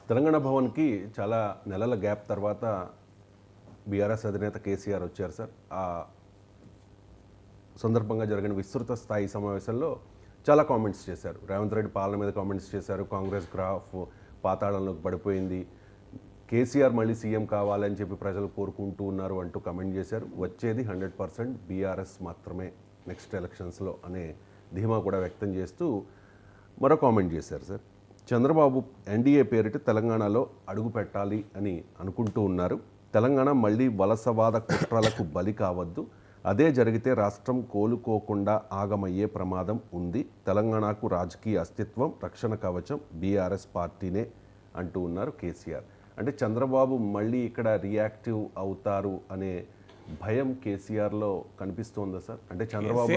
తెలంగాణ భవన్కి చాలా నెలల గ్యాప్ తర్వాత బీఆర్ఎస్ అధినేత కేసీఆర్ వచ్చారు సార్. ఆ సందర్భంగా జరిగిన విస్తృత స్థాయి సమావేశంలో చాలా కామెంట్స్ చేశారు. రేవంత్ రెడ్డి పాలన మీద కామెంట్స్ చేశారు. కాంగ్రెస్ గ్రాఫ్ పాతాళంలోకి పడిపోయింది, కేసీఆర్ మళ్ళీ సీఎం కావాలని చెప్పి ప్రజలు కోరుకుంటూ ఉన్నారు అంటూ కామెంట్ చేశారు. వచ్చేది 100% బీఆర్ఎస్ మాత్రమే నెక్స్ట్ ఎలక్షన్స్లో అనే ధీమా కూడా వ్యక్తం చేస్తూ మరో కామెంట్ చేశారు సార్. చంద్రబాబు ఎన్డీఏ పేరిట తెలంగాణలో అడుగు పెట్టాలి అని అనుకుంటూ ఉన్నారు. తెలంగాణ మళ్ళీ వలసవాద కుట్రలకు బలి కావద్దు, అదే జరిగితే రాష్ట్రం కోలుకోకుండా ఆగమయ్యే ప్రమాదం ఉంది. తెలంగాణకు రాజకీయ అస్తిత్వం, రక్షణ కవచం బీఆర్ఎస్ పార్టీనే అంటూ ఉన్నారు కేసీఆర్. అంటే చంద్రబాబు మళ్ళీ ఇక్కడ రియాక్టివ్ అవుతారు అనే భయం కేసీఆర్లో కనిపిస్తోందా సార్? అంటే చంద్రబాబు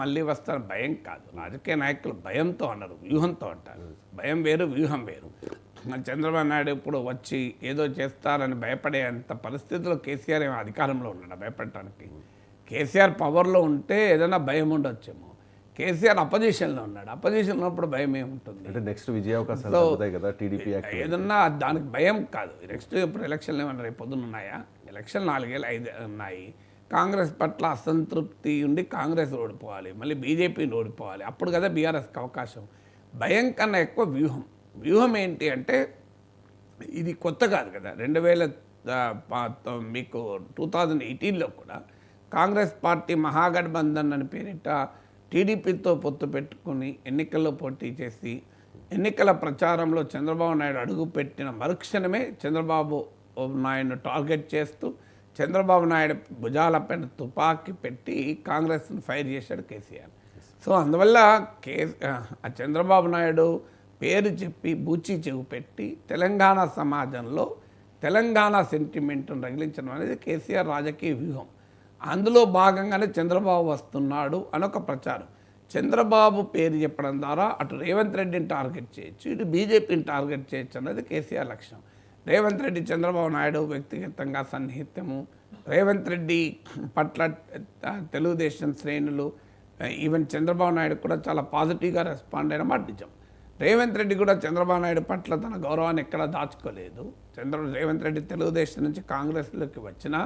మళ్ళీ వస్తారు భయం కాదు. రాజకీయ నాయకులు భయంతో అన్నారు, వ్యూహంతో అంటారు. భయం వేరు, వ్యూహం వేరు. చంద్రబాబు నాయుడు ఇప్పుడు వచ్చి ఏదో చేస్తారని భయపడేంత పరిస్థితుల్లో కేసీఆర్ ఏమో అధికారంలో ఉన్నాడు భయపడటానికి. కేసీఆర్ పవర్లో ఉంటే ఏదైనా భయం ఉండొచ్చేమో. కేసీఆర్ అపోజిషన్లో ఉన్నాడు. అపోజిషన్ ఉన్నప్పుడు భయం ఏముంటుంది? అంటే నెక్స్ట్ విజయ అవకాశాలు కదా టీడీపీ ఏదన్నా దానికి భయం కాదు. నెక్స్ట్ ఇప్పుడు ఎలక్షన్లు ఏమన్నా రేపు పొద్దున్న ఉన్నాయా? ఎలక్షన్ 4 ఏళ్ళు 5 ఉన్నాయి. కాంగ్రెస్ పట్ల అసంతృప్తి ఉండి కాంగ్రెస్ ఓడిపోవాలి, మళ్ళీ బీజేపీని ఓడిపోవాలి, అప్పుడు కదా బీఆర్ఎస్కి అవకాశం. భయం కన్నా ఎక్కువ వ్యూహం. వ్యూహం ఏంటి అంటే ఇది కొత్త కాదు కదా. 2000 మీకు 2018లో కూడా కాంగ్రెస్ పార్టీ మహాగఠబంధన్ అని పేరిట టీడీపీతో పొత్తు పెట్టుకుని ఎన్నికల్లో పోటీ చేసి ఎన్నికల ప్రచారంలో చంద్రబాబు నాయుడు అడుగుపెట్టిన మరుక్షణమే చంద్రబాబు నాయుడును టార్గెట్ చేస్తూ చంద్రబాబు నాయుడు భుజాలపైన తుపాకీ పెట్టి కాంగ్రెస్ను ఫైర్ చేశాడు కేసీఆర్. సో అందువల్ల చంద్రబాబు నాయుడు పేరు చెప్పి బూచి చెవు పెట్టి తెలంగాణ సమాజంలో తెలంగాణ సెంటిమెంట్ను రగిలించడం అనేది కేసీఆర్ రాజకీయ వ్యూహం. అందులో భాగంగానే చంద్రబాబు వస్తున్నాడు అనొక ప్రచారం. చంద్రబాబు పేరు చెప్పడం ద్వారా అటు రేవంత్ రెడ్డిని టార్గెట్ చేయొచ్చు, ఇటు బీజేపీని టార్గెట్ చేయొచ్చు అన్నది కేసీఆర్ లక్ష్యం. రేవంత్ రెడ్డి చంద్రబాబు నాయుడు వ్యక్తిగతంగా సన్నిహిత్యము, రేవంత్ రెడ్డి పట్ల తెలుగుదేశం శ్రేణులు ఈవెన్ చంద్రబాబు నాయుడు కూడా చాలా పాజిటివ్గా రెస్పాండ్ అయిన మాట నిజం. రేవంత్ రెడ్డి కూడా చంద్రబాబు నాయుడు పట్ల తన గౌరవాన్ని ఎక్కడా దాచుకోలేదు. రేవంత్ రెడ్డి తెలుగుదేశం నుంచి కాంగ్రెస్లోకి వచ్చినా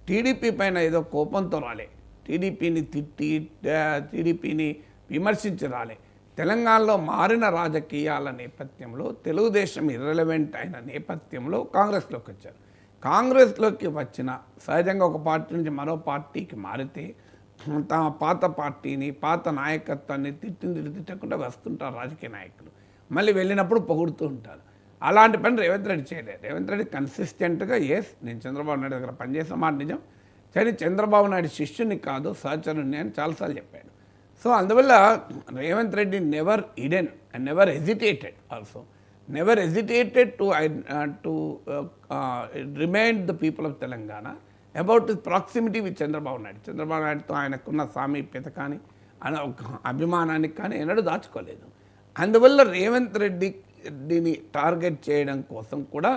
టీడీపీ పైన ఏదో కోపంతో రాలే, టీడీపీని తిట్టి టీడీపీని విమర్శించి రాలే. తెలంగాణలో మారిన రాజకీయాల నేపథ్యంలో తెలుగుదేశం ఇర్రెలవెంట్ అయిన నేపథ్యంలో కాంగ్రెస్లోకి వచ్చారు. కాంగ్రెస్లోకి వచ్చిన సహజంగా ఒక పార్టీ నుంచి మరో పార్టీకి మారితే తమ పాత పార్టీని పాత నాయకత్వాన్ని తిట్టకుండా వస్తుంటారు రాజకీయ నాయకులు. మళ్ళీ వెళ్ళినప్పుడు పొగుడుతూ ఉంటారు. అలాంటి పని రేవంత్ రెడ్డి చేయలేదు. రేవంత్ రెడ్డి కన్సిస్టెంట్గా నేను చంద్రబాబు నాయుడు దగ్గర పనిచేసిన మాట నిజం, కానీ చంద్రబాబు నాయుడు శిష్యుని కాదు సహచరుని అని చాలాసార్లు చెప్పాడు. సో అందువల్ల Revanth Reddy never hidden and never hesitated also never hesitated to remind the people of Telangana about his proximity with Chandrababu Naidu. Chandrababu నాయుడుతో ఆయనకున్న సామీప్యత కానీ అభిమానానికి కానీ ఎన్నడూ దాచుకోలేదు. అందువల్ల రేవంత్ రెడ్డిని టార్గెట్ చేయడం కోసం కూడా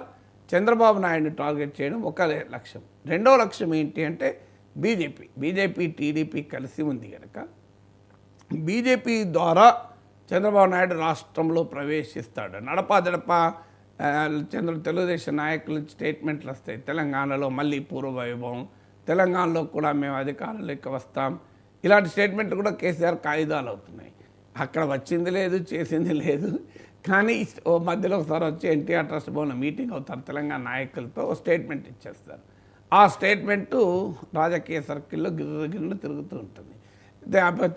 చంద్రబాబు నాయుడిని టార్గెట్ చేయడం ఒక లక్ష్యం. రెండవ లక్ష్యం ఏంటి అంటే బీజేపీ టీడీపీ కలిసి ఉంది కనుక బీజేపీ ద్వారా చంద్రబాబు నాయుడు రాష్ట్రంలో ప్రవేశిస్తాడు. నడపా తెలుగుదేశం నాయకుల స్టేట్మెంట్లు వస్తాయి, తెలంగాణలో మళ్ళీ పూర్వవైభవం, తెలంగాణలో కూడా మేము అధికారంలోకి వస్తాం, ఇలాంటి స్టేట్మెంట్లు కూడా కేసీఆర్ కాయిదాలు అవుతున్నాయి. అక్కడ వచ్చింది లేదు, చేసింది లేదు. కానీ మధ్యలో ఒకసారి వచ్చి ఎన్టీఆర్ ట్రస్ట్ భవన్ మీటింగ్ అవుతారు తెలంగాణ నాయకులతో, స్టేట్మెంట్ ఇచ్చేస్తారు. ఆ స్టేట్మెంటు రాజకీయ సర్కిల్లో గిర్ర తిరుగుతూ ఉంటుంది.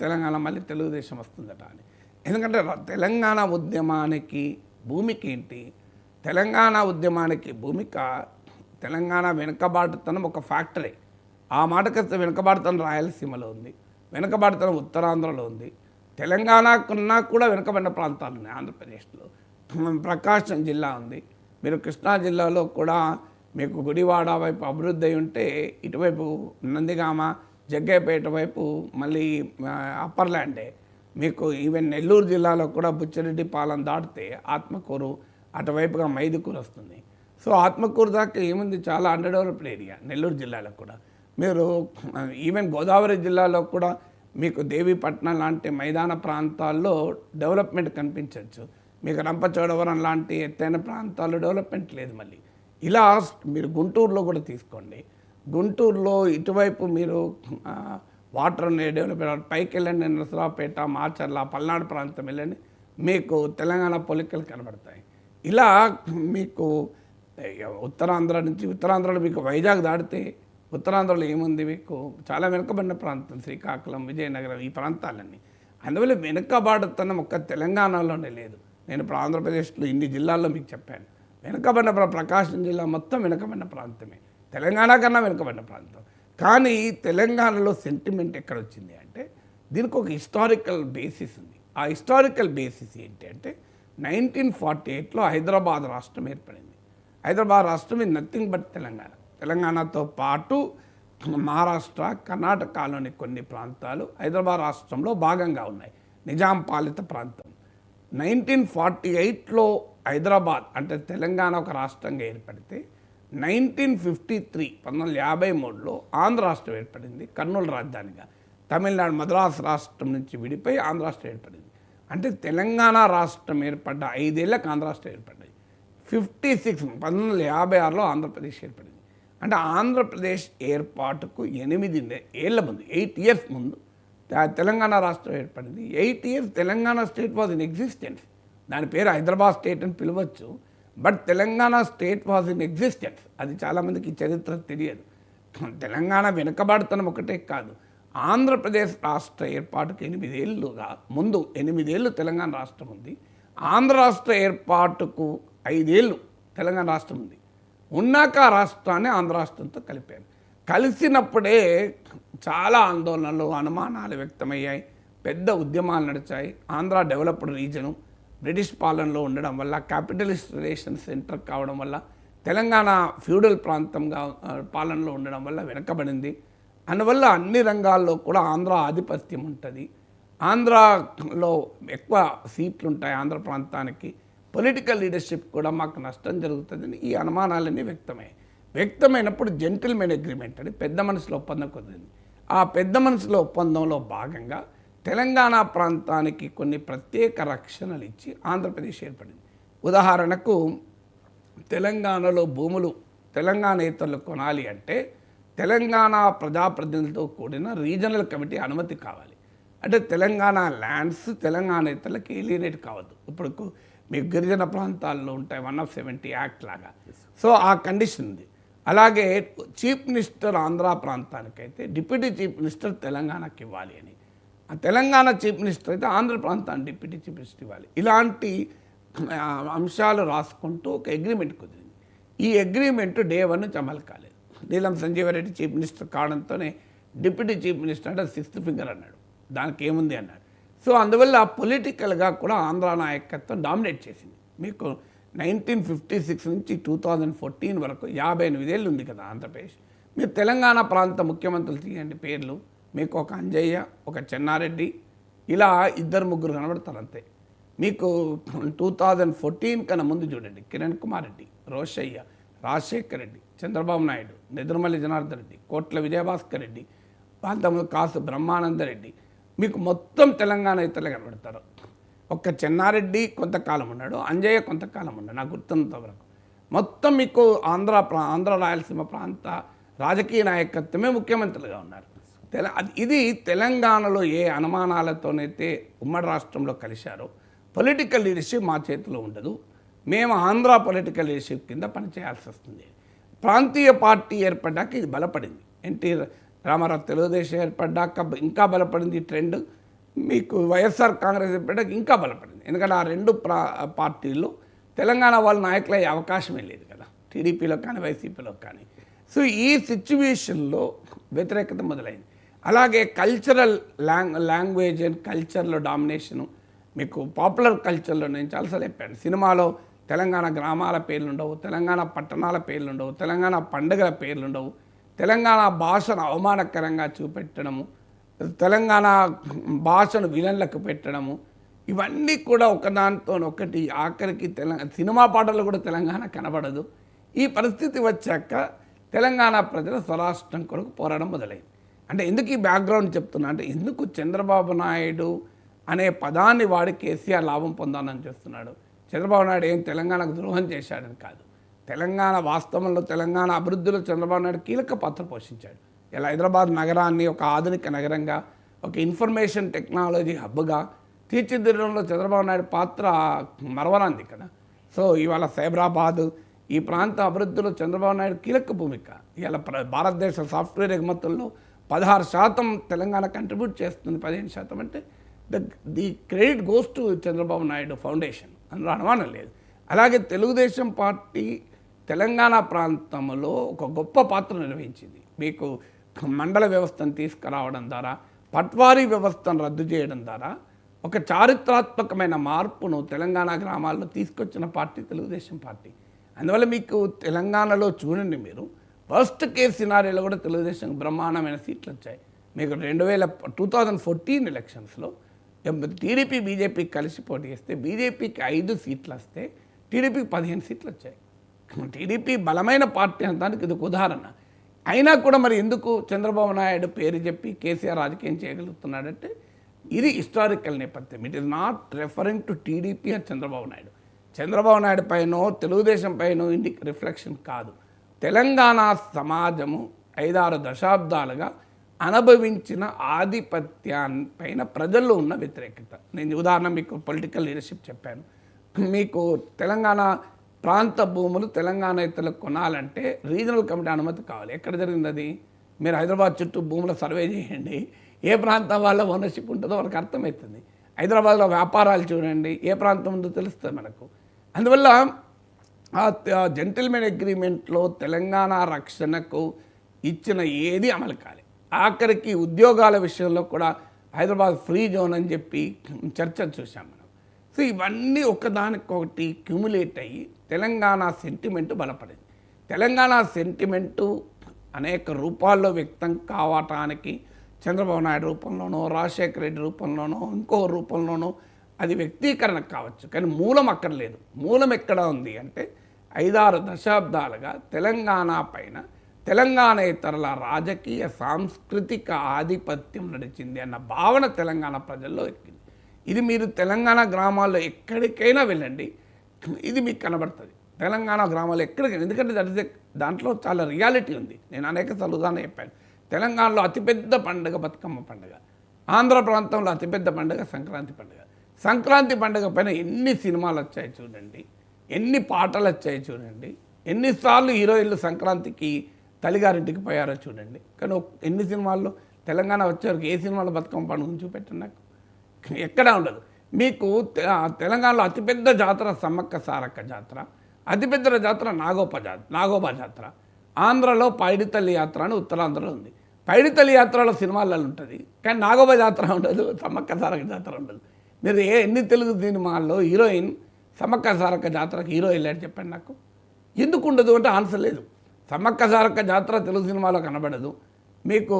తెలంగాణ మళ్ళీ తెలుగుదేశం వస్తుందట అని. ఎందుకంటే తెలంగాణ ఉద్యమానికి భూమిక ఏంటి? తెలంగాణ ఉద్యమానికి భూమిక తెలంగాణ వెనుకబాటుతనం ఒక ఫ్యాక్టరీ. ఆ మాటకొస్తే వెనుకబాటుతనం రాయలసీమలో ఉంది, వెనుకబాటుతనం ఉత్తరాంధ్రలో ఉంది, తెలంగాణకున్నా కూడా వెనుకబడిన ప్రాంతాలు ఉన్నాయి. ఆంధ్రప్రదేశ్లో ప్రకాశం జిల్లా ఉంది, మీరు కృష్ణా జిల్లాలో కూడా మీకు గుడివాడ వైపు అభివృద్ధి అయి ఉంటే ఇటువైపు నందిగామ జగ్గయ్యపేట వైపు మళ్ళీ అప్పర్ ల్యాండే. మీకు ఈవెన్ నెల్లూరు జిల్లాలో కూడా బుచ్చిరెడ్డిపాలెం దాటితే ఆత్మకూరు, అటువైపుగా మైదుకూరు వస్తుంది. సో ఆత్మకూరు దాకా ఏముంది, చాలా అండర్డెవలప్డ్ ఏరియా నెల్లూరు జిల్లాలో కూడా. మీరు ఈవెన్ గోదావరి జిల్లాలో కూడా మీకు దేవీపట్నం లాంటి మైదాన ప్రాంతాల్లో డెవలప్మెంట్ కనిపించవచ్చు. మీకు రంపచోడవరం లాంటి ఎత్తైన ప్రాంతాల్లో డెవలప్మెంట్ లేదు. మళ్ళీ ఇలా మీరు గుంటూరులో కూడా తీసుకోండి. గుంటూరులో ఇటువైపు మీరు వాటర్ డెవలప్మెంట్ పైకి వెళ్ళండి, నరసరావుపేట, మాచర్ల, పల్నాడు ప్రాంతం వెళ్ళండి, మీకు తెలంగాణ పొలికలు కనబడతాయి. ఇలా మీకు ఉత్తరాంధ్రలో మీకు వైజాగ్ దాటితే ఉత్తరాంధ్రలో ఏముంది, మీకు చాలా వెనుకబడిన ప్రాంతం శ్రీకాకుళం, విజయనగరం, ఈ ప్రాంతాలన్నీ. అందువల్ల వెనుకబాటుతనం ఒక్క తెలంగాణలోనే లేదు. నేను ఇప్పుడు ఆంధ్రప్రదేశ్లో ఇన్ని జిల్లాల్లో మీకు చెప్పాను. వెనుకబడిన ప్రకాశం జిల్లా మొత్తం వెనుకబడిన ప్రాంతమే, తెలంగాణ కన్నా వెనుకబడిన ప్రాంతం. కానీ తెలంగాణలో సెంటిమెంట్ ఎక్కడ వచ్చింది అంటే దీనికి ఒక హిస్టారికల్ బేసిస్ ఉంది. ఆ హిస్టారికల్ బేసిస్ ఏంటి అంటే 1948లో హైదరాబాద్ రాష్ట్రం ఏర్పడింది. హైదరాబాద్ రాష్ట్రం ఇది నథింగ్ బట్ తెలంగాణతో పాటు మహారాష్ట్ర, కర్ణాటకలోని కొన్ని ప్రాంతాలు హైదరాబాద్ రాష్ట్రంలో భాగంగా ఉన్నాయి. నిజాం పాలిత ప్రాంతం. 1948లో హైదరాబాద్ అంటే తెలంగాణ ఒక రాష్ట్రంగా ఏర్పడితే 1953లో ఆంధ్ర రాష్ట్రం ఏర్పడింది, కర్నూలు రాజధానిగా. తమిళనాడు మద్రాసు రాష్ట్రం నుంచి విడిపోయి ఆంధ్ర రాష్ట్రం ఏర్పడింది. అంటే తెలంగాణ రాష్ట్రం ఏర్పడ్డ 5 ఏళ్ళకి ఆంధ్ర రాష్ట్రం ఏర్పడ్డాయి. 1956లో ఆంధ్రప్రదేశ్ ఏర్పడింది. అంటే ఆంధ్రప్రదేశ్ ఏర్పాటుకు 8 ఏళ్ల ముందు, 8 ఇయర్స్ ముందు తెలంగాణ రాష్ట్రం ఏర్పడింది. 8 years Telangana state was in existence. దాని పేరు హైదరాబాద్ స్టేట్ అని పిలవచ్చు, but Telangana state was in existence. అది చాలామందికి చరిత్ర తెలియదు. తెలంగాణ వెనుకబాటుతనం ఒకటే కాదు, ఆంధ్రప్రదేశ్ రాష్ట్ర ఏర్పాటుకు 8 ఏళ్ళుగా ముందు 8 ఏళ్ళు తెలంగాణ రాష్ట్రం ఉంది. ఆంధ్ర రాష్ట్ర ఏర్పాటుకు 5 ఏళ్ళు తెలంగాణ రాష్ట్రం ఉంది. ఉన్నాక రాష్ట్రాన్ని ఆంధ్ర రాష్ట్రంతో కలిపారు. కలిసినప్పుడే చాలా ఆందోళనలు, అనుమానాలు వ్యక్తమయ్యాయి, పెద్ద ఉద్యమాలు నడిచాయి. ఆంధ్ర డెవలప్డ్ రీజను బ్రిటిష్ పాలనలో ఉండడం వల్ల, క్యాపిటలిస్ట్ రిలేషన్ సెంటర్ కావడం వల్ల, తెలంగాణ ఫ్యూడల్ ప్రాంతంగా పాలనలో ఉండడం వల్ల వెనకబడింది. అందువల్ల అన్ని రంగాల్లో కూడా ఆంధ్ర ఆధిపత్యం ఉంటుంది. ఆంధ్రాలో ఎక్కువ సీట్లు ఉంటాయి. ఆంధ్ర ప్రాంతానికి పొలిటికల్ లీడర్షిప్ కూడా మాకు నష్టం జరుగుతుందని ఈ అనుమానాలన్నీ వ్యక్తమైనప్పుడు జెంటిల్మెన్ అగ్రిమెంట్ అని పెద్ద మనసులో ఒప్పందం కుదిరింది. ఆ పెద్ద మనసులో ఒప్పందంలో భాగంగా తెలంగాణ ప్రాంతానికి కొన్ని ప్రత్యేక రక్షణలు ఇచ్చి ఆంధ్రప్రదేశ్ ఏర్పడింది. ఉదాహరణకు తెలంగాణలో భూములు తెలంగాణేతరులు కొనాలి అంటే తెలంగాణ ప్రజాప్రతినిధులతో కూడిన రీజనల్ కమిటీ అనుమతి కావాలి. అంటే తెలంగాణ ల్యాండ్స్ తెలంగాణేతరులకు ఏలియనేట్ కావద్దు. ఇప్పుడు మీకు గిరిజన ప్రాంతాల్లో ఉంటాయి 170 యాక్ట్ లాగా. సో ఆ కండిషన్ ఉంది. అలాగే చీఫ్ మినిస్టర్ ఆంధ్ర ప్రాంతానికైతే డిప్యూటీ చీఫ్ మినిస్టర్ తెలంగాణకి ఇవ్వాలి అని, ఆ తెలంగాణ చీఫ్ మినిస్టర్ అయితే ఆంధ్ర ప్రాంతానికి డిప్యూటీ చీఫ్ మినిస్టర్ ఇవ్వాలి. ఇలాంటి అంశాలు రాసుకుంటూ ఒక అగ్రిమెంట్ కుదిరింది. ఈ అగ్రిమెంట్ డే 1 నుంచి అమలు కాలేదు. నీలం సంజీవ్ రెడ్డి చీఫ్ మినిస్టర్ కావడంతోనే డిప్యూటీ చీఫ్ మినిస్టర్ అంటే 6th ఫింగర్ అన్నాడు, దానికి ఏముంది అన్నాడు. సో అందువల్ల పొలిటికల్గా కూడా ఆంధ్ర నాయకత్వం డామినేట్ చేసింది. మీకు 1956 నుంచి 2014 వరకు 58 ఏళ్ళు ఉంది కదా ఆంధ్రప్రదేశ్. మీరు తెలంగాణ ప్రాంత ముఖ్యమంత్రులు తీయండి పేర్లు, మీకు ఒక అంజయ్య, ఒక చెన్నారెడ్డి, ఇలా 2-3 కనబడతారు అంతే. మీకు 2014 కన్నా ముందు చూడండి, కిరణ్ కుమార్ రెడ్డి, రోషయ్య, రాజశేఖర్ రెడ్డి, చంద్రబాబు నాయుడు, నెదురుమల్లి జనార్దన్ రెడ్డి, కోట్ల విజయభాస్కర్ రెడ్డి, ప్రాంతంలో కాసు బ్రహ్మానందరెడ్డి, మీకు మొత్తం తెలంగాణ ఇతరులు కనబడతారు. ఒక్క చెన్నారెడ్డి కొంతకాలం ఉన్నాడు, అంజయ్య కొంతకాలం ఉన్నాడు నాకు గుర్తున్నంత వరకు. మొత్తం మీకు ఆంధ్ర రాయలసీమ ప్రాంత రాజకీయ నాయకత్వమే ముఖ్యమంత్రులుగా ఉన్నారు. ఇది తెలంగాణలో ఏ అనుమానాలతోనైతే ఉమ్మడి రాష్ట్రంలో కలిశారో పొలిటికల్ లీడర్షిప్ మా చేతిలో ఉండదు, మేము ఆంధ్ర పొలిటికల్ లీడర్షిప్ కింద పనిచేయాల్సి వస్తుంది. ప్రాంతీయ పార్టీ ఏర్పడ్డాక ఇది బలపడింది. ఎన్టీ రామారావు తెలుగుదేశం ఏర్పడ్డాక ఇంకా బలపడింది ట్రెండ్. మీకు వైఎస్ఆర్ కాంగ్రెస్ ఏర్పడ్డాక ఇంకా బలపడింది. ఎందుకంటే ఆ 2 పార్టీల్లో తెలంగాణ వాళ్ళ నాయకులు అయ్యే అవకాశమే లేదు కదా, టీడీపీలో కానీ వైసీపీలో కానీ. సో ఈ సిచ్యువేషన్లో వ్యతిరేకత మొదలైంది. అలాగే కల్చరల్ లాంగ్వేజ్ అండ్ కల్చర్లో డామినేషను, మీకు పాపులర్ కల్చర్లో నేను చాలాసార్లు చెప్పాను, సినిమాలో తెలంగాణ గ్రామాల పేర్లు ఉండవు, తెలంగాణ పట్టణాల పేర్లు ఉండవు, తెలంగాణ పండుగల పేర్లు ఉండవు, తెలంగాణ భాషను అవమానకరంగా చూపెట్టడము, తెలంగాణ భాషను విలన్లకు పెట్టడము, ఇవన్నీ కూడా ఒకదానితో ఒకటి ఆఖరికి సినిమా పాటలు కూడా తెలంగాణ కనబడదు. ఈ పరిస్థితి వచ్చాక తెలంగాణ ప్రజల స్వరాష్ట్రం కొరకు పోరాటం మొదలైంది. అంటే ఎందుకు ఈ బ్యాక్గ్రౌండ్ చెప్తున్నా అంటే, ఎందుకు చంద్రబాబు నాయుడు అనే పదాన్ని వాడి కేసీఆర్ లాభం పొందాలని చేస్తున్నాడు, చంద్రబాబు నాయుడు ఏం తెలంగాణకు ద్రోహం చేశాడని కాదు. తెలంగాణ వాస్తవంలో తెలంగాణ అభివృద్ధిలో చంద్రబాబు నాయుడు కీలక పాత్ర పోషించాడు. ఇలా హైదరాబాద్ నగరాన్ని ఒక ఆధునిక నగరంగా, ఒక ఇన్ఫర్మేషన్ టెక్నాలజీ హబ్గా తీర్చిదిద్దడంలో చంద్రబాబు నాయుడు పాత్ర మరవరాంది కదా. సో ఇవాళ సైబరాబాద్ ఈ ప్రాంత అభివృద్ధిలో చంద్రబాబు నాయుడు కీలక భూమిక. ఇవాళ భారతదేశ సాఫ్ట్వేర్ ఎగుమతుల్లో 16% తెలంగాణ కంట్రిబ్యూట్ చేస్తుంది. 15% అంటే the credit goes to Chandrababu Naidu foundation, అందులో అనుమానం లేదు. అలాగే తెలుగుదేశం పార్టీ తెలంగాణ ప్రాంతంలో ఒక గొప్ప పాత్ర నిర్వహించింది. మీకు మండల వ్యవస్థను తీసుకురావడం ద్వారా, పట్వారీ వ్యవస్థను రద్దు చేయడం ద్వారా ఒక చారిత్రాత్మకమైన మార్పును తెలంగాణ గ్రామాల్లో తీసుకొచ్చిన పార్టీ తెలుగుదేశం పార్టీ. అందువల్ల మీకు తెలంగాణలో చూడండి, మీరు ఫస్ట్ కేస్ సినారీలో కూడా తెలుగుదేశం బ్రహ్మాండమైన సీట్లు వచ్చాయి. మీకు 2014 ఎలక్షన్స్లో టీడీపీ బీజేపీ కలిసి పోటీ చేస్తే బీజేపీకి 5 సీట్లు వస్తే టీడీపీకి 15 సీట్లు వచ్చాయి. టీడీపీ బలమైన పార్టీ అనడానికి ఇది ఒక ఉదాహరణ. అయినా కూడా మరి ఎందుకు చంద్రబాబు నాయుడు పేరు చెప్పి కేసీఆర్ రాజకీయం చేయగలుగుతున్నాడంటే ఇది హిస్టారికల్ నేపథ్యం. It is not referring to TDP అని చంద్రబాబు నాయుడు పైనో తెలుగుదేశం పైనో ఇండికి రిఫ్లెక్షన్ కాదు. తెలంగాణ సమాజము 5-6 దశాబ్దాలుగా అనుభవించిన ఆధిపత్యాన్పైన ప్రజల్లో ఉన్న వ్యతిరేకత. నేను ఉదాహరణ మీకు పొలిటికల్ లీడర్షిప్ చెప్పాను. మీకు తెలంగాణ ప్రాంత భూములు తెలంగాణేతలకు కొనాలంటే రీజనల్ కమిటీ అనుమతి కావాలి. ఎక్కడ జరిగింది అది? మీరు హైదరాబాద్ చుట్టూ భూముల సర్వే చేయండి, ఏ ప్రాంతం వాళ్ళ ఓనర్షిప్ ఉంటుందో వాళ్ళకి అర్థమవుతుంది. హైదరాబాద్లో వ్యాపారాలు చూడండి, ఏ ప్రాంతం ఉందో తెలుస్తుంది మనకు. అందువల్ల ఆ జెంటిల్మెన్ అగ్రిమెంట్లో తెలంగాణ రక్షణకు ఇచ్చిన ఏది అమలు కాలే. ఆఖరికి ఉద్యోగాల విషయంలో కూడా హైదరాబాద్ ఫ్రీ జోన్ అని చెప్పి చర్చ చూసాం మనం. సో ఇవన్నీ ఒకదానికొకటి క్యూములేట్ అయ్యి తెలంగాణ సెంటిమెంటు బలపడింది. తెలంగాణ సెంటిమెంటు అనేక రూపాల్లో వ్యక్తం కావటానికి చంద్రబాబు నాయుడు రూపంలోనో, రాజశేఖర రెడ్డి రూపంలోనో, ఇంకో రూపంలోనో అది వ్యక్తీకరణ కావచ్చు, కానీ మూలం అక్కడ లేదు. మూలం ఎక్కడ ఉంది అంటే 5-6 దశాబ్దాలుగా తెలంగాణ పైన తెలంగాణేతరుల రాజకీయ సాంస్కృతిక ఆధిపత్యం నడిచింది అన్న భావన తెలంగాణ ప్రజల్లో ఎక్కింది. ఇది మీరు తెలంగాణ గ్రామాల్లో ఎక్కడికైనా వెళ్ళండి, ఇది మీకు కనబడుతుంది. తెలంగాణ గ్రామాల్లో ఎక్కడికైనా, ఎందుకంటే దాంట్లో చాలా రియాలిటీ ఉంది. నేను అనేక సార్లు చెప్పాను. తెలంగాణలో అతిపెద్ద పండుగ బతుకమ్మ పండుగ, ఆంధ్ర ప్రాంతంలో అతిపెద్ద పండుగ సంక్రాంతి పండుగ. సంక్రాంతి పండుగ పైన ఎన్ని సినిమాలు వచ్చాయి చూడండి, ఎన్ని పాటలు వచ్చాయి చూడండి, ఎన్నిసార్లు హీరోయిన్లు సంక్రాంతికి తల్లిగారింటికి పోయారో చూడండి. కానీ ఎన్ని సినిమాల్లో తెలంగాణ వచ్చేవరకు ఏ సినిమాలో బతుకమ్మ పండుగను చూపెట్టండి నాకు, ఎక్కడా ఉండదు. మీకు తెలంగాణలో అతిపెద్ద జాతర సమ్మక్క సారక్క జాతర, అతిపెద్ద జాతర నాగోబా జాతర. ఆంధ్రలో పైడితల్లి యాత్ర అని ఉత్తరాంధ్రలో ఉంది. పైడితల్లి యాత్రలో సినిమాలలో ఉంటుంది, కానీ నాగోబా జాతర ఉండదు, సమ్మక్క సారక్క జాతర ఉండదు. మీరు ఎన్ని తెలుగు సినిమాల్లో హీరోయిన్ సమ్మక్క సారక్క జాతరకు హీరో వెళ్ళాడు చెప్పండి నాకు. ఎందుకు ఉండదు అంటే ఆన్సర్ లేదు. సమ్మక్క సారక్క జాతర తెలుగు సినిమాలో కనబడదు, మీకు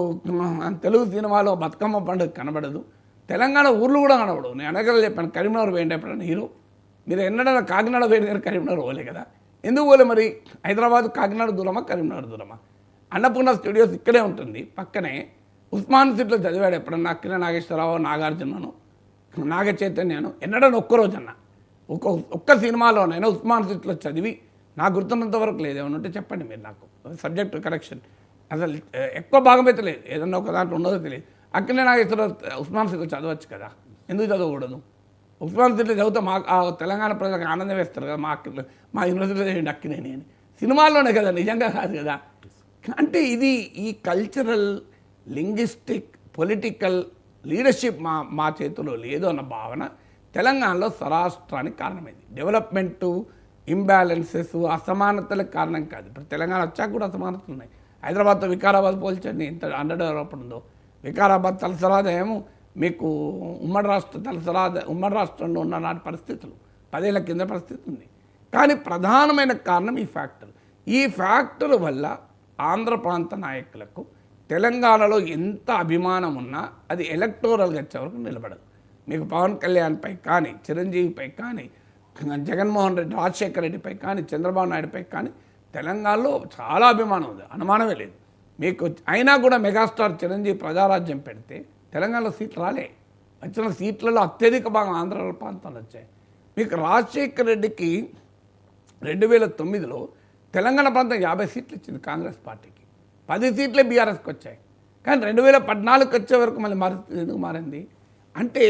తెలుగు సినిమాలో బతుకమ్మ పండుగ కనబడదు, తెలంగాణ ఊర్లు కూడా కనబడవు. నేను అనగలు చెప్పాను, కరీంనగర్ పోయింది ఎప్పుడన్నా హీరో. మీరు ఎన్నడన్నా కాకినాడ పోయిన కరీంనగర్ పోలే కదా, ఎందుకు పోలే మరి? హైదరాబాద్ కాకినాడ దూరమా, కరీంనగర్ దూరమా? అన్నపూర్ణ స్టూడియోస్ ఇక్కడే ఉంటుంది పక్కనే. ఉస్మాన్ సిటీలో చదివాడు ఎప్పుడన్నా అక్కినే నాగేశ్వరరావు, నాగార్జునను, నాగ చైతన్యను ఎన్నడన్నా ఒక్కరోజన్నా ఒక్క సినిమాలోనైనా ఉస్మాన్ సిటీలో చదివి నాకు గుర్తున్నంత వరకు లేదు. ఏమన్నా ఉంటే చెప్పండి మీరు నాకు. సబ్జెక్ట్ కరెక్షన్ అసలు ఎక్కువ భాగం అయితే లేదు, ఏదన్నా ఒక దాంట్లో ఉన్నదో తెలియదు. అక్కినే నాగేశ్వరరావు ఉస్మాన్ సిటీలో చదవచ్చు కదా, ఎందుకు చదవకూడదు? ఉస్మాన్ సిటీలో చదివితే మాకు తెలంగాణ ప్రజలకు ఆనందం వేస్తారు కదా, మా యూనివర్సిటీలో చేయండి అక్కినేని అని. సినిమాల్లోనే కదా, నిజంగా కాదు కదా. అంటే ఇది ఈ కల్చరల్, లింగ్విస్టిక్, పొలిటికల్ లీడర్షిప్ మా చేతిలో లేదు అన్న భావన తెలంగాణలో స్వరాష్ట్రానికి కారణమైంది. డెవలప్మెంటు, ఇంబ్యాలెన్సెస్, అసమానతలకు కారణం కాదు. ఇప్పుడు తెలంగాణ వచ్చాక కూడా అసమానతలు ఉన్నాయి. హైదరాబాద్తో వికారాబాద్ పోల్చండి ఎంత అండర్ డెవలప్డ్ ఉందో. వికారాబాద్ తలసరాద ఏమో మీకు ఉమ్మడి రాష్ట్రంలో ఉన్న నాటి పరిస్థితులు 10 ఏళ్ల కింద పరిస్థితి ఉంది. కానీ ప్రధానమైన కారణం ఈ ఫ్యాక్టర్ వల్ల ఆంధ్ర ప్రాంత నాయకులకు తెలంగాణలో ఎంత అభిమానం ఉన్నా అది ఎలక్టోరల్గా వచ్చేవరకు నిలబడదు. మీకు పవన్ కళ్యాణ్పై కానీ, చిరంజీవిపై కానీ, జగన్మోహన్ రెడ్డి, రాజశేఖర రెడ్డిపై కానీ, చంద్రబాబు నాయుడుపై కానీ తెలంగాణలో చాలా అభిమానం ఉంది, అనుమానమే లేదు మీకు. అయినా కూడా మెగాస్టార్ చిరంజీవి ప్రజారాజ్యం పెడితే తెలంగాణలో సీట్లు రాలే. వచ్చిన సీట్లలో అత్యధిక భాగం ఆంధ్ర ప్రాంతంలో వచ్చాయి. మీకు రాజశేఖర రెడ్డికి 2009లో తెలంగాణ ప్రాంతం 50 సీట్లు ఇచ్చింది కాంగ్రెస్ పార్టీకి, 10 సీట్లే బీఆర్ఎస్కి వచ్చాయి. కానీ 2014కి వచ్చే వరకు మళ్ళీ ఎందుకు మారింది అంటే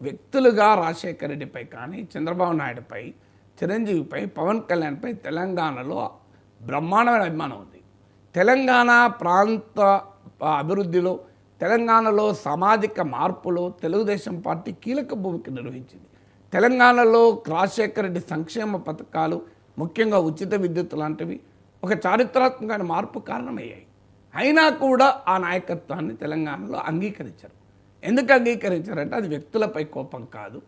వ్యక్తులుగా రాజశేఖర రెడ్డిపై కానీ చంద్రబాబు నాయుడుపై, చిరంజీవిపై, పవన్ కళ్యాణ్పై తెలంగాణలో బ్రహ్మాండమైన అభిమానం ఉంది. తెలంగాణ ప్రాంత అభివృద్ధిలో, తెలంగాణలో సామాజిక మార్పులో తెలుగుదేశం పార్టీ కీలక భూమిక నిర్వహించింది. తెలంగాణలో రాజశేఖర రెడ్డి సంక్షేమ పథకాలు, ముఖ్యంగా ఉచిత విద్యుత్ లాంటివి ఒక చారిత్రాత్మకమైన మార్పు కారణమయ్యాయి. అయినా కూడా ఆ నాయకత్వాన్ని తెలంగాణలో అంగీకరించారు. ఎందుకు అంగీకరించారంటే అది వ్యక్తులపై కోపం కాదు,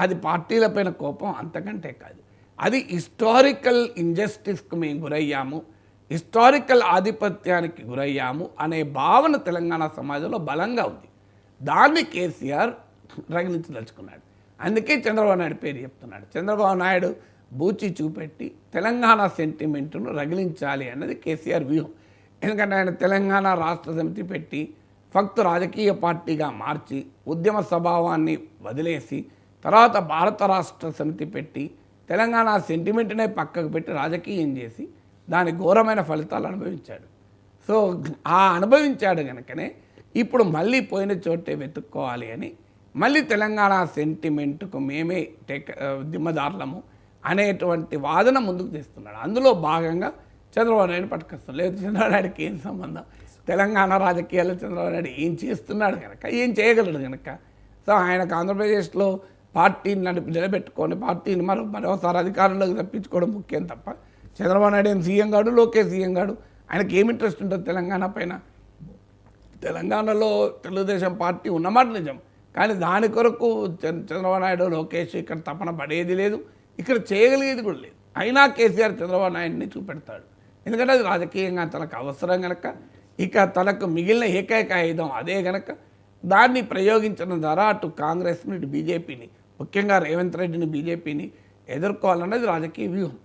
అది పార్టీలపైన కోపం అంతకంటే కాదు. అది హిస్టారికల్ ఇంజస్టిస్కు మేము గురయ్యాము, హిస్టారికల్ ఆధిపత్యానికి గురయ్యాము అనే భావన తెలంగాణ సమాజంలో బలంగా ఉంది. దాన్ని కేసీఆర్ రగిలించదలుచుకున్నాడు. అందుకే చంద్రబాబు నాయుడు పేరు చెప్తున్నాడు. చంద్రబాబు నాయుడు బూచి చూపెట్టి తెలంగాణ సెంటిమెంట్ను రగిలించాలి అన్నది కేసీఆర్ వ్యూహం. ఎందుకంటే ఆయన తెలంగాణ రాష్ట్ర సమితి పెట్టి ఫక్తు రాజకీయ పార్టీగా మార్చి ఉద్యమ స్వభావాన్ని వదిలేసి తర్వాత భారత రాష్ట్ర సమితి పెట్టి తెలంగాణ సెంటిమెంట్నే పక్కకు పెట్టి రాజకీయం చేసి దాని ఘోరమైన ఫలితాలు అనుభవించాడు. సో ఆ అనుభవించాడు కనుకనే ఇప్పుడు మళ్ళీ పోయిన చోటే వెతుక్కోవాలి అని మళ్ళీ తెలంగాణ సెంటిమెంట్కు మేమే దిమ్మదారులము అనేటువంటి వాదన ముందుకు తెస్తున్నాడు. అందులో భాగంగా చంద్రబాబు నాయుడు పట్టుకొస్తాం. లేదు చంద్రబాబు నాయుడుకి ఏం సంబంధం, తెలంగాణ రాజకీయాల్లో చంద్రబాబు నాయుడు ఏం చేస్తున్నాడు కనుక, ఏం చేయగలడు కనుక, సో ఆయనకు ఆంధ్రప్రదేశ్లో పార్టీని నిలబెట్టుకొని పార్టీని మరోసారి అధికారంలోకి తప్పించుకోవడం ముఖ్యం తప్ప చంద్రబాబు నాయుడు ఏం సీఎం గాడు, లోకేష్ సీఎం గాడు, ఆయనకి ఏం ఇంట్రెస్ట్ ఉంటుంది తెలంగాణ పైన. తెలంగాణలో తెలుగుదేశం పార్టీ ఉన్నమాట నిజం, కానీ దాని కొరకు చంద్రబాబు నాయుడు, లోకేష్ ఇక్కడ తపన పడేది లేదు, ఇక్కడ చేయగలిగేది కూడా లేదు. అయినా కేసీఆర్ చంద్రబాబు నాయుడిని చూపెడతాడు. ఎందుకంటే అది రాజకీయంగా తనకు అవసరం కనుక, ఇక తనకు మిగిలిన ఏకైక ఆయుధం అదే కనుక దాన్ని ప్రయోగించడం ద్వారా అటు కాంగ్రెస్ని, ఇటు బీజేపీని, ముఖ్యంగా రేవంత్ రెడ్డిని, బీజేపీని ఎదుర్కోవాలన్నది రాజకీయ వ్యూహం.